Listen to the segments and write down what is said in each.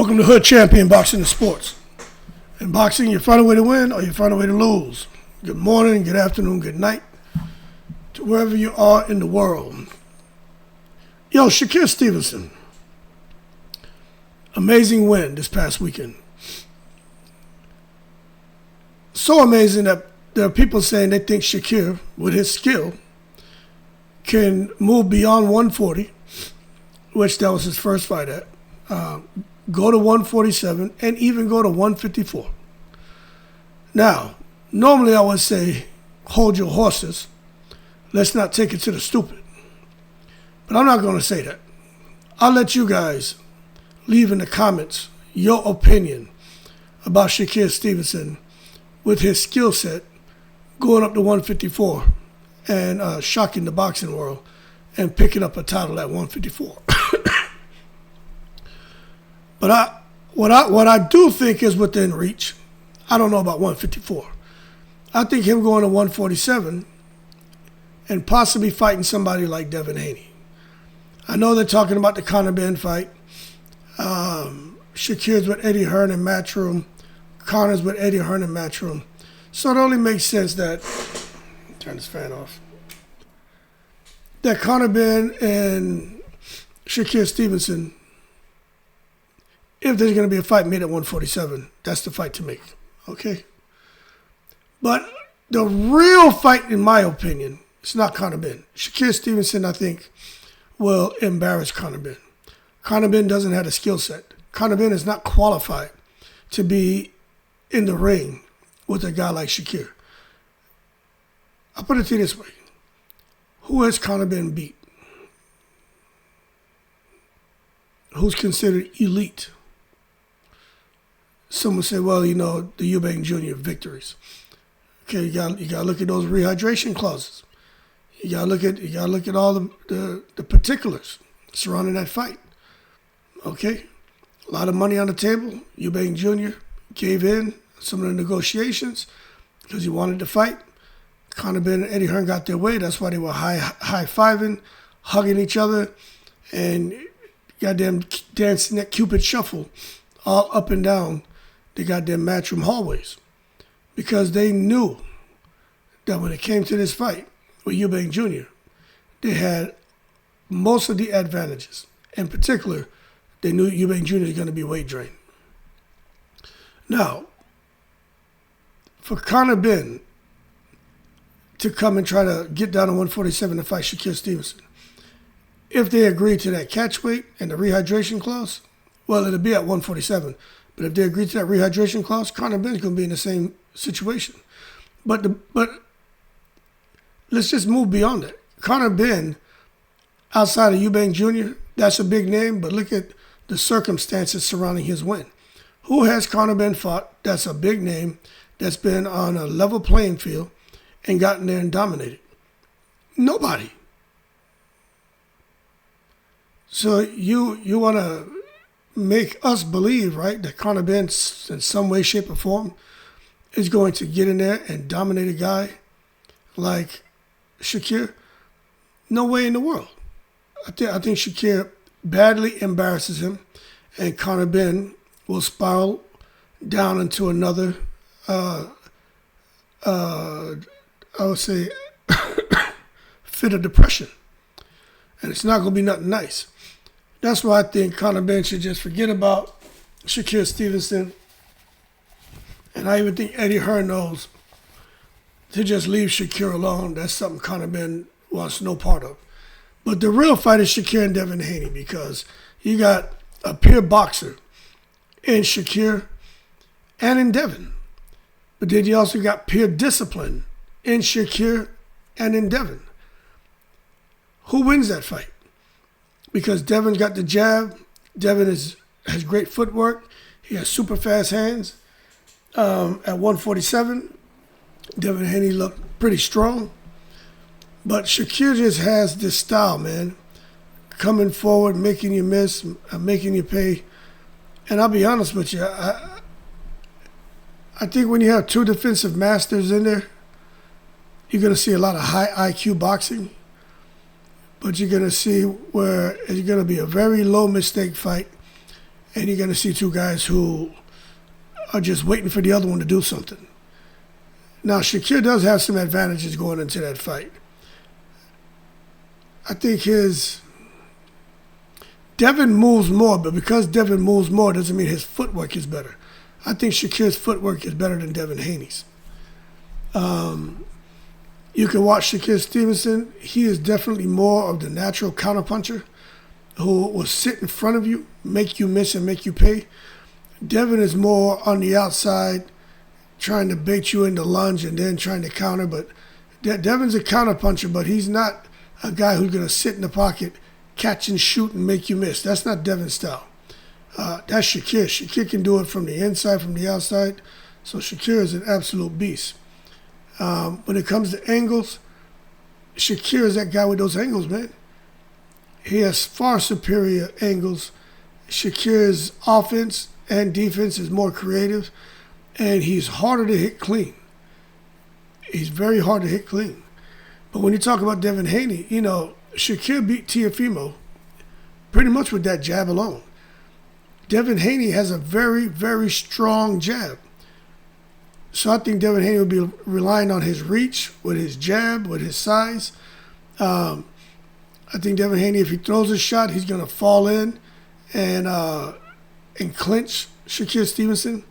Welcome to Hood Champion Boxing and Sports. In boxing, you find a way to win or you find a way to lose. Good morning, good afternoon, good night to wherever you are in the world. Yo, Shakur Stevenson. Amazing win this past weekend. So amazing that there are people saying they think Shakur, with his skill, can move beyond 140, which that was his first fight at. Go to 147 and even go to 154. Now, normally I would say, hold your horses. Let's not take it to the stupid. But I'm not going to say that. I'll let you guys leave in the comments your opinion about Shakur Stevenson with his skill set going up to 154 and shocking the boxing world and picking up a title at 154. But what I do think is within reach. I don't know about 154. I think him going to 147 and possibly fighting somebody like Devin Haney. I know they're talking about the Conor Ben fight. Shakur's with Eddie Hearn in Matchroom. Conor's with Eddie Hearn in Matchroom. So it only makes sense that, turn this fan off, that Conor Ben and Shakur Stevenson, if there's going to be a fight made at 147, that's the fight to make, okay? But the real fight, in my opinion, is not Conor Ben. Shakur Stevenson, I think, will embarrass Conor Ben. Conor Ben doesn't have a skill set. Conor Ben is not qualified to be in the ring with a guy like Shakur. I'll put it to you this way. Who has Conor Ben beat? Who's considered elite? Some would say, well, you know, the Eubank Jr. victories. Okay, you got to look at those rehydration clauses. You got to look at all the particulars surrounding that fight. Okay, a lot of money on the table. Eubank Jr. gave in some of the negotiations because he wanted to fight. Conor Ben and Eddie Hearn got their way. That's why they were high-fiving, hugging each other, and goddamn dancing that Cupid shuffle all up and down the goddamn Matchroom hallways. Because they knew that when it came to this fight with Eubank Jr., they had most of the advantages. In particular, they knew Eubank Jr. was going to be weight drained. Now, for Conor Ben to come and try to get down to 147 to fight Shakur Stevenson, if they agree to that catch weight and the rehydration clause, well, it'll be at 147. But if they agree to that rehydration clause, Conor Ben's going to be in the same situation. But let's just move beyond that. Conor Ben, outside of Eubank Jr., that's a big name, but look at the circumstances surrounding his win. Who has Conor Ben fought that's a big name, that's been on a level playing field and gotten there and dominated? Nobody. So you want to make us believe, right, that Conor Ben, in some way, shape, or form, is going to get in there and dominate a guy like Shakur? No way in the world. I think Shakur badly embarrasses him, and Conor Ben will spiral down into another, I would say, fit of depression. And it's not going to be nothing nice. That's why I think Conor Ben should just forget about Shakur Stevenson. And I even think Eddie Hearn knows to just leave Shakur alone. That's something Conor Ben wants no part of. But the real fight is Shakur and Devin Haney, because you got a peer boxer in Shakur and in Devin. But then you also got peer discipline in Shakur and in Devin. Who wins that fight? Because Devin's got the jab. Devin has great footwork. He has super fast hands. At 147, Devin Haney looked pretty strong. But Shakur just has this style, man. Coming forward, making you miss, making you pay. And I'll be honest with you, I think when you have two defensive masters in there, you're going to see a lot of high IQ boxing. But you're going to see where it's going to be a very low mistake fight. and you're going to see two guys who are just waiting for the other one to do something. Now, Shakur does have some advantages going into that fight. I think Devin moves more, but because Devin moves more doesn't mean his footwork is better. I think Shakur's footwork is better than Devin Haney's. You can watch Shakur Stevenson. He is definitely more of the natural counterpuncher who will sit in front of you, make you miss and make you pay. Devin is more on the outside, trying to bait you into lunge and then trying to counter. But Devin's a counterpuncher, but he's not a guy who's going to sit in the pocket, catch and shoot and make you miss. That's not Devin's style. That's Shakur. Shakur can do it from the inside, from the outside. So Shakur is an absolute beast. When it comes to angles, Shakur is that guy with those angles, man. He has far superior angles. Shakur's offense and defense is more creative, and he's harder to hit clean. He's very hard to hit clean. But when you talk about Devin Haney, Shakur beat Teofimo pretty much with that jab alone. Devin Haney has a very, very strong jab. So I think Devin Haney will be relying on his reach, with his jab, with his size. I think Devin Haney, if he throws a shot, he's going to fall in and clinch Shakur Stevenson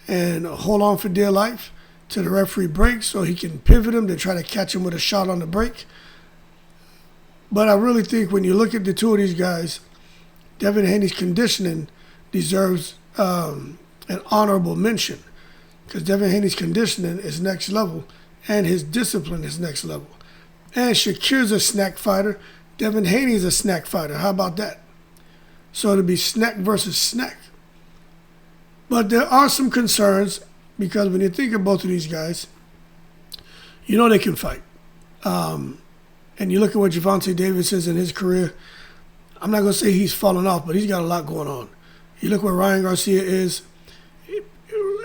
and hold on for dear life till the referee breaks so he can pivot him to try to catch him with a shot on the break. But I really think when you look at the two of these guys, Devin Haney's conditioning deserves an honorable mention, because Devin Haney's conditioning is next level and his discipline is next level. And Shakur's a snack fighter. Devin Haney's a snack fighter. How about that? So it'll be snack versus snack. But there are some concerns, because when you think of both of these guys, they can fight. And you look at what Gervonta Davis is in his career, I'm not going to say he's fallen off, but he's got a lot going on. You look where Ryan Garcia is.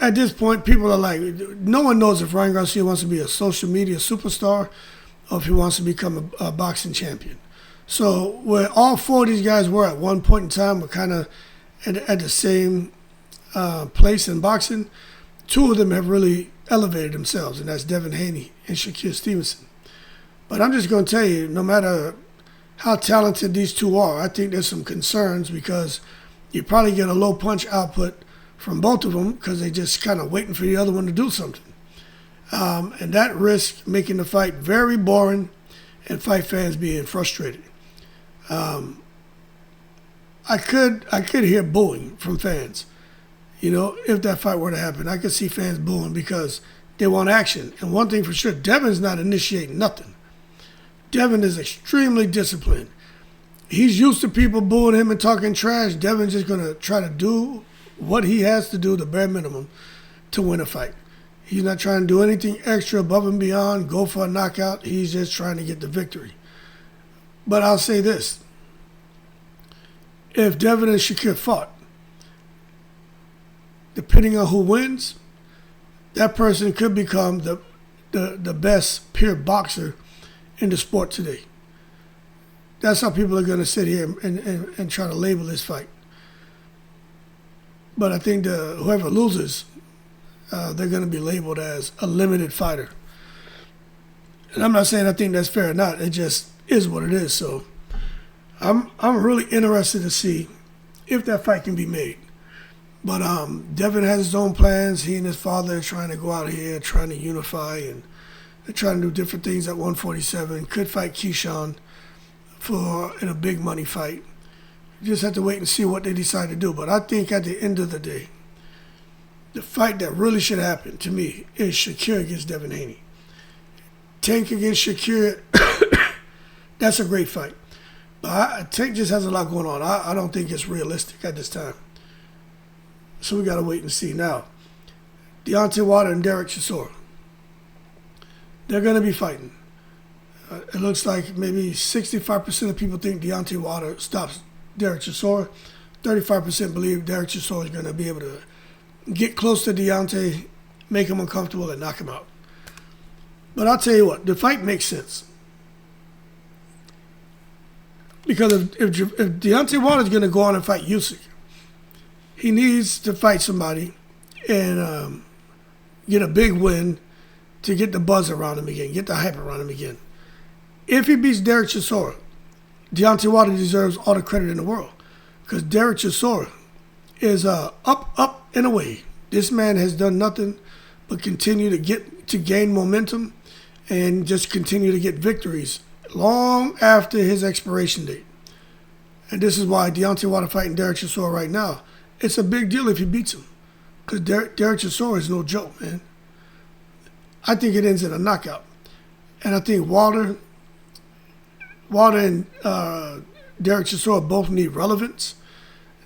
At this point, people are like, no one knows if Ryan Garcia wants to be a social media superstar or if he wants to become a boxing champion. So where all four of these guys were at one point in time, were kind of at the same place in boxing. Two of them have really elevated themselves, and that's Devin Haney and Shakur Stevenson. But I'm just going to tell you, no matter how talented these two are, I think there's some concerns, because you probably get a low punch output from both of them because they just kind of waiting for the other one to do something. And that risks making the fight very boring and fight fans being frustrated. I could hear booing from fans. If that fight were to happen, I could see fans booing because they want action. And one thing for sure, Devin's not initiating nothing. Devin is extremely disciplined. He's used to people booing him and talking trash. Devin's just going to try to do what he has to do, the bare minimum, to win a fight. He's not trying to do anything extra above and beyond, go for a knockout. He's just trying to get the victory. But I'll say this. If Devin and Shakur fought, depending on who wins, that person could become the best pure boxer in the sport today. That's how people are going to sit here and try to label this fight. But I think whoever loses, they're going to be labeled as a limited fighter. And I'm not saying I think that's fair or not. It just is what it is. So I'm really interested to see if that fight can be made. But Devin has his own plans. He and his father are trying to go out here, trying to unify, and they're trying to do different things at 147. Could fight Keyshawn in a big money fight. You just have to wait and see what they decide to do. But I think at the end of the day, the fight that really should happen to me is Shakur against Devin Haney. Tank against Shakur, that's a great fight. But Tank just has a lot going on. I don't think it's realistic at this time. So we got to wait and see. Now, Deontay Wilder and Derek Chisora, they're going to be fighting. It looks like maybe 65% of people think Deontay Wilder stops Derek Chisora. 35% believe Derek Chisora is going to be able to get close to Deontay, make him uncomfortable, and knock him out. But I'll tell you what, the fight makes sense. Because if Deontay Wilder is going to go on and fight Usyk, he needs to fight somebody and get a big win to get the buzz around him again, get the hype around him again. If he beats Derek Chisora, Deontay Wilder deserves all the credit in the world because Derek Chisora is up and away. This man has done nothing but continue to gain momentum and just continue to get victories long after his expiration date. And this is why Deontay Wilder fighting Derek Chisora right now. It's a big deal if he beats him because Derek Chisora is no joke, man. I think it ends in a knockout. And I think Wilder and Derek Chisora both need relevance.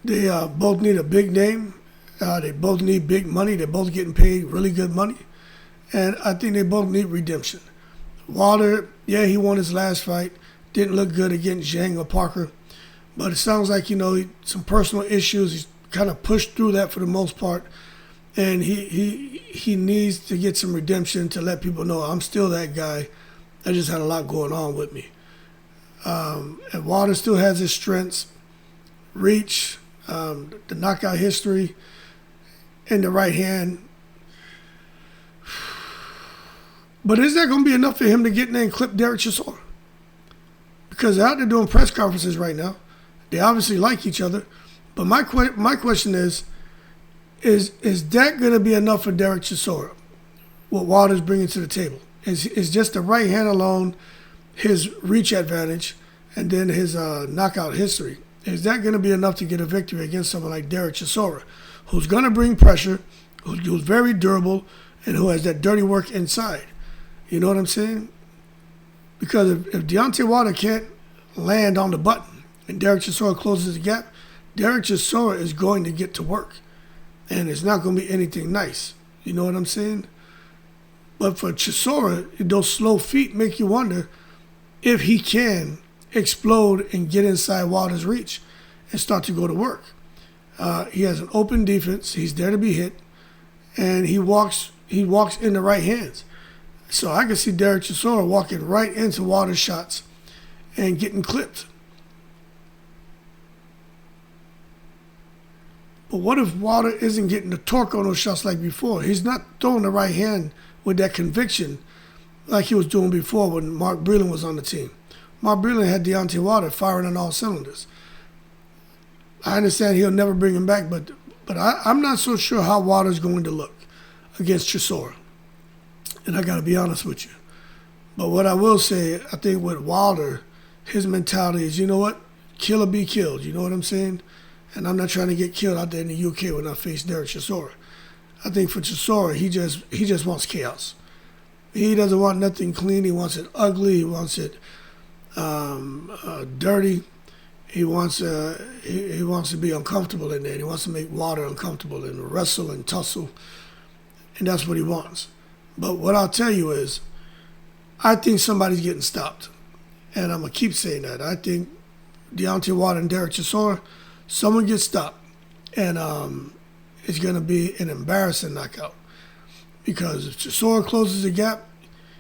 They both need a big name. They both need big money. They're both getting paid really good money. And I think they both need redemption. Wilder, yeah, he won his last fight. Didn't look good against Zhang or Parker. But it sounds like, some personal issues. He's kind of pushed through that for the most part. And he needs to get some redemption to let people know I'm still that guy. I just had a lot going on with me. And Wilder still has his strengths, reach, the knockout history, and the right hand. But is that going to be enough for him to get in there and clip Derek Chisora? Because they're out there doing press conferences right now. They obviously like each other. But my question is that going to be enough for Derek Chisora, what Wilder's bringing to the table? Is just the right hand alone, his reach advantage, and then his knockout history. Is that going to be enough to get a victory against someone like Derek Chisora, who's going to bring pressure, who's very durable, and who has that dirty work inside? You know what I'm saying? Because if Deontay Wilder can't land on the button and Derek Chisora closes the gap, Derek Chisora is going to get to work. And it's not going to be anything nice. You know what I'm saying? But for Chisora, those slow feet make you wonder if he can explode and get inside Wilder's reach and start to go to work. He has an open defense. He's there to be hit. And he walks in the right hands. So I can see Derek Chisora walking right into Wilder's shots and getting clipped. But what if Wilder isn't getting the torque on those shots like before? He's not throwing the right hand with that conviction like he was doing before when Mark Breland was on the team. Mark Breland had Deontay Wilder firing on all cylinders. I understand he'll never bring him back, but I'm not so sure how Wilder's going to look against Chisora. And I got to be honest with you. But what I will say, I think with Wilder, his mentality is, you know what? Kill or be killed. You know what I'm saying? And I'm not trying to get killed out there in the UK when I face Derek Chisora. I think for Chisora, he just wants chaos. He doesn't want nothing clean. He wants it ugly. He wants it dirty. He wants to be uncomfortable in there. He wants to make Wilder uncomfortable and wrestle and tussle. And that's what he wants. But what I'll tell you is, I think somebody's getting stopped. And I'm going to keep saying that. I think Deontay Wilder and Derek Chisora, someone gets stopped. And it's going to be an embarrassing knockout. Because if Chisora closes the gap,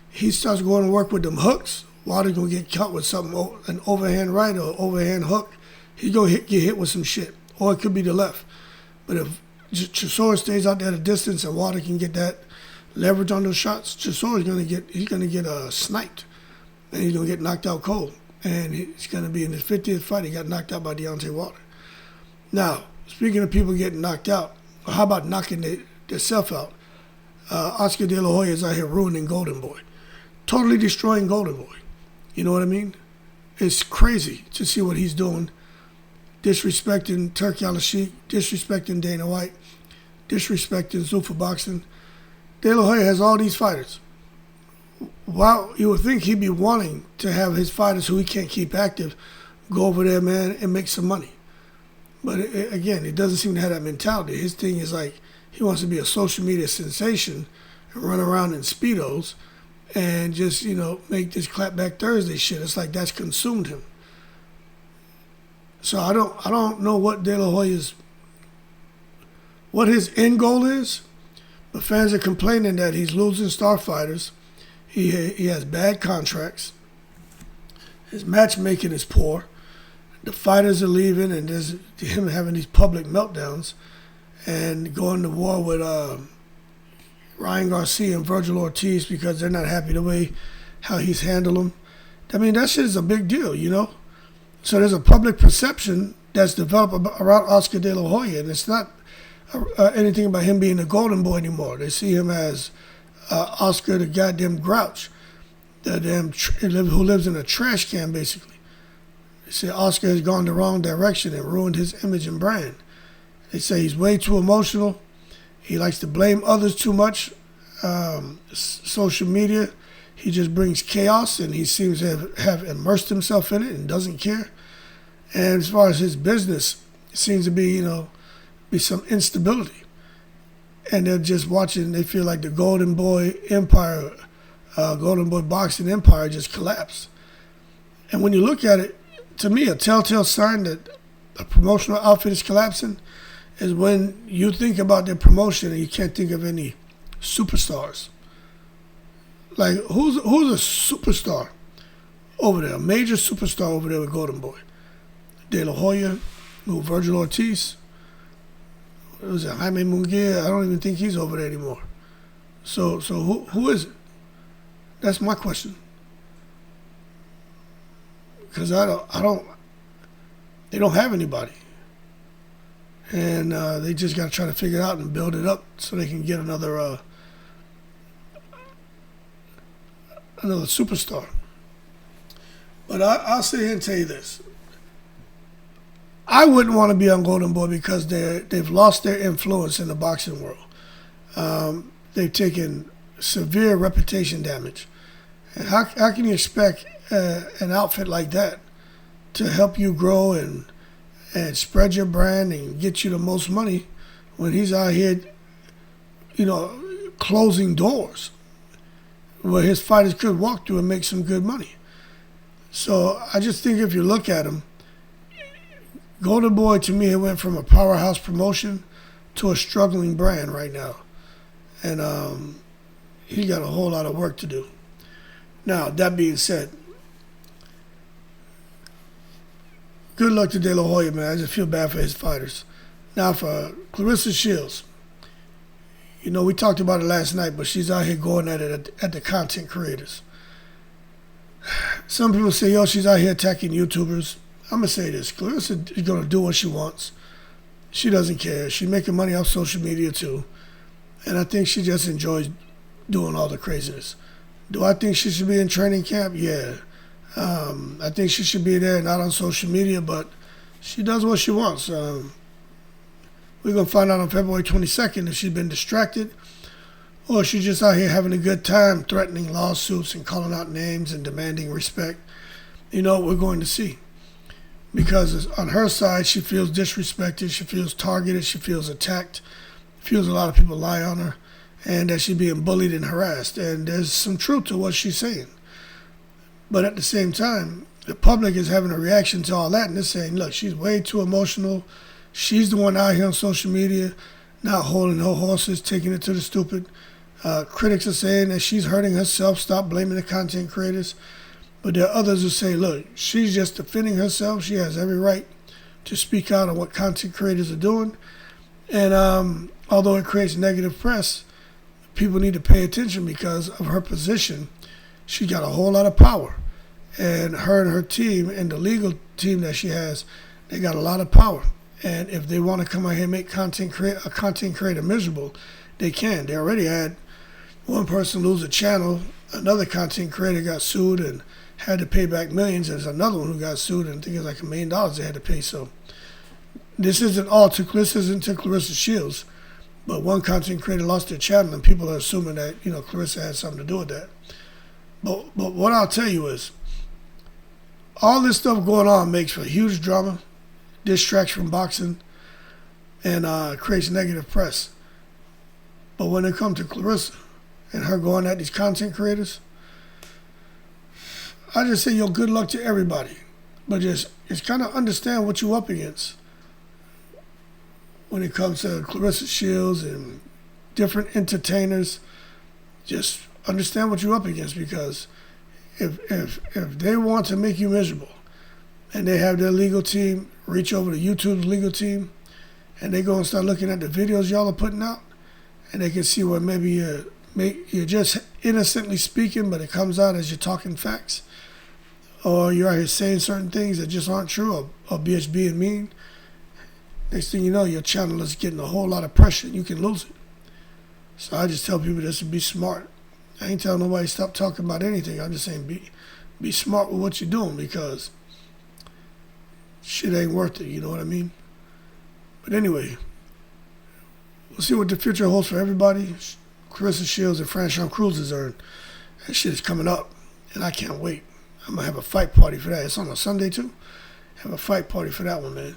he starts going to work with them hooks. Wilder's going to get caught with something, an overhand right or overhand hook. He's going to get hit with some shit. Or it could be the left. But if Chisora stays out there at a distance and Wilder can get that leverage on those shots, Chisora's going to get sniped. And he's going to get knocked out cold. And he's going to be in his 50th fight. He got knocked out by Deontay Wilder. Now, speaking of people getting knocked out, how about knocking themselves out? Oscar De La Hoya is out here ruining Golden Boy. Totally destroying Golden Boy. You know what I mean? It's crazy to see what he's doing. Disrespecting Turki Alalshikh, disrespecting Dana White, disrespecting Zuffa Boxing. De La Hoya has all these fighters. Wow, you would think he'd be wanting to have his fighters who he can't keep active go over there, man, and make some money. But again, it doesn't seem to have that mentality. His thing is like he wants to be a social media sensation and run around in Speedos and just, make this clapback Thursday shit. It's like that's consumed him. So I don't know what De La Hoya's, what his end goal is, but fans are complaining that he's losing star fighters. He has bad contracts. His matchmaking is poor. The fighters are leaving, and there's him having these public meltdowns. and going to war with Ryan Garcia and Virgil Ortiz because they're not happy the way how he's handled them. I mean, that shit is a big deal, you know? So there's a public perception that's developed around Oscar De La Hoya, and it's not anything about him being a golden boy anymore. They see him as Oscar the goddamn grouch, the damn who lives in a trash can, basically. They say Oscar has gone the wrong direction and ruined his image and brand. They say he's way too emotional. He likes to blame others too much. Social media, he just brings chaos, and he seems to have immersed himself in it and doesn't care. And as far as his business, it seems to be, be some instability. And they're just watching, they feel like the Golden Boy Empire, Golden Boy Boxing Empire just collapsed. And when you look at it, to me, a telltale sign that a promotional outfit is collapsing is when you think about their promotion and you can't think of any superstars. Like, who's a superstar over there? A major superstar over there with Golden Boy? De La Hoya, Virgil Ortiz. What was it? Jaime Munguia? I don't even think he's over there anymore. So who is it? That's my question. Because they don't have anybody. And they just got to try to figure it out and build it up so they can get another superstar. But I'll sit here and tell you this. I wouldn't want to be on Golden Boy because they've lost their influence in the boxing world. They've taken severe reputation damage. And how can you expect an outfit like that to help you grow and spread your brand and get you the most money when he's out here, closing doors where his fighters could walk through and make some good money? So I just think if you look at him, Golden Boy, to me, it went from a powerhouse promotion to a struggling brand right now. And he got a whole lot of work to do. Now, that being said, good luck to De La Hoya, man. I just feel bad for his fighters. Now, for Claressa Shields, we talked about it last night, but she's out here going at it at the content creators. Some people say, yo, she's out here attacking YouTubers. I'm going to say this. Claressa is going to do what she wants. She doesn't care. She's making money off social media, too. And I think she just enjoys doing all the craziness. Do I think she should be in training camp? Yeah. I think she should be there, not on social media, but she does what she wants. We're going to find out on February 22nd if she's been distracted or she's just out here having a good time, threatening lawsuits and calling out names and demanding respect. We're going to see. Because on her side, she feels disrespected, she feels targeted, she feels attacked, feels a lot of people lie on her, and that she's being bullied and harassed. And there's some truth to what she's saying. But at the same time, the public is having a reaction to all that, and they're saying, look, she's way too emotional. She's the one out here on social media, not holding her horses, taking it to the stupid. Critics are saying that she's hurting herself, stop blaming the content creators. But there are others who say, look, she's just defending herself. She has every right to speak out on what content creators are doing. And although it creates negative press, people need to pay attention because of her position. She got a whole lot of power. And her team and the legal team that she has, they got a lot of power. And if they want to come out here and make a content creator miserable, they can. They already had one person lose a channel. Another content creator got sued and had to pay back millions. There's another one who got sued, and I think it's like $1 million they had to pay. So this isn't to Claressa Shields, but one content creator lost their channel, and people are assuming that Claressa had something to do with that. But what I'll tell you is, all this stuff going on makes for huge drama, distracts from boxing, and creates negative press. But when it comes to Claressa and her going at these content creators, I just say, good luck to everybody. But just kind of understand what you're up against when it comes to Claressa Shields and different entertainers. Just understand what you're up against, because if they want to make you miserable and they have their legal team reach over to YouTube's legal team and they go and start looking at the videos y'all are putting out, and they can see where maybe you're just innocently speaking, but it comes out as you're talking facts, or you're out here saying certain things that just aren't true, or bitch being mean. Next thing you know, your channel is getting a whole lot of pressure, and you can lose it. So I just tell people just to be smart. I ain't telling nobody stop talking about anything. I'm just saying be smart with what you're doing, because shit ain't worth it, you know what I mean? But anyway, we'll see what the future holds for everybody. Claressa Shields and Franchon Cruz's earn. That shit is coming up, and I can't wait. I'm going to have a fight party for that. It's on a Sunday, too. Have a fight party for that one, man.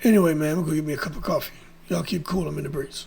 Anyway, man, we're going to give me a cup of coffee. Y'all keep cool. I'm in the breeze.